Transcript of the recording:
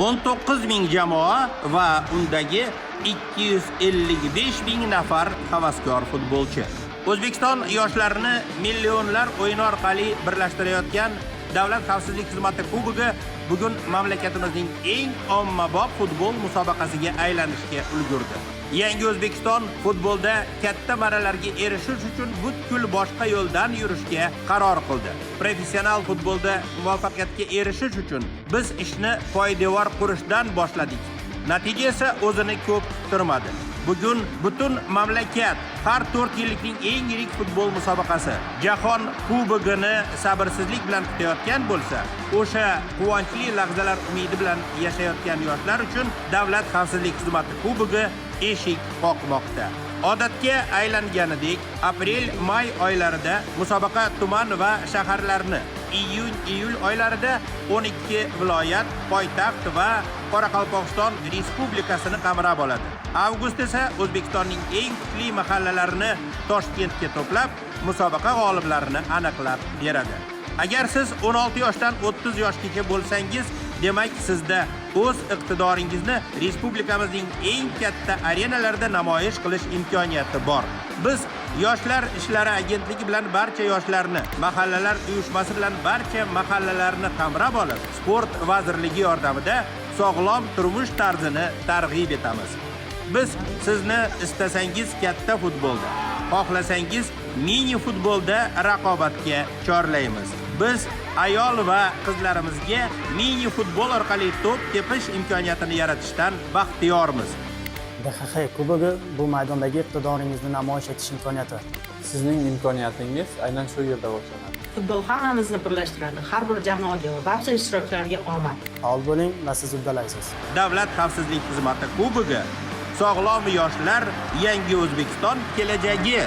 19 ming jamoa va undagi 255 ming nafar havaskor futbolchi. O'zbekiston yoshlarini millionlar o'yin orqali birlashtirayotgan Davlat xavfsizlik xizmati kubogi bugun mamlakatimizning eng ommabop futbol musobaqasiga aylanishga ulgurdi. Yangi O'zbekiston futbolda katta marralarga erishish uchun butkul boshqa yo'ldan yurishga qaror qildi. Professional futbolda muvaffaqiyatga erishish uchun biz ishni poydevor qurishdan boshladik. Natija esa o'zini ko'p kuttirmadi. Bugun butun mamlakat har 4 yillikning eng yirik futbol musobaqasi Jahon kubogini sabrsizlik bilan kutayotgan bo'lsa, o'sha quvonchli lahzalar umidi bilan yashayotgan yoshlar uchun Davlat xavfsizlik xizmati kubogi eshik qoqmoqda. Odatga aylanganidek, aprel-may oylarida musobaqa tuman va shaharlarni, iyun-iyul oylarida 12 viloyat, poytaxt va Qoraqalpog'iston Respublikasini qamrab oladi. Avgust esa O'zbekistonning eng kuchli mahallalarini Toshkentga to'plab, musobaqa g'oliblarini aniqlab beradi. Agar siz 16 yoshdan 30 yoshgacha bo'lsangiz, demak sizda o'z iqtidoringizni respublikamizning eng katta arenalarida namoyish qilish imkoniyati bor. Biz Yoshlar ishlari agentligi bilan barcha yoshlarni, mahallalar uyushmasi bilan barcha mahallalarni qamrab olib, sport vazirligi yordamida sog'lom turmush tarzini targ'ib etamiz. Biz sizni istasangiz katta futbolda, xohlasangiz mini futbolda raqobatga chorlaymiz. Biz ayol va qizlarimizga mini futbol orqali to'p tepish imkoniyatini yaratishdan baxtiyormiz. DXX kubogi bu maydondagi iqtidoringizni namoyish etish imkoniyati. Sizning imkoniyatingiz aynan shu yerda boshlanadi. Futbol hammamizni birlashtiradi. Har bir jamoaga va barcha ishtirokchilarga omad. Faol bo'ling va siz uddalaysiz. Davlat xavfsizlik xizmati kubogi, sog'lom yoshlar, yangi O'zbekiston kelajagi.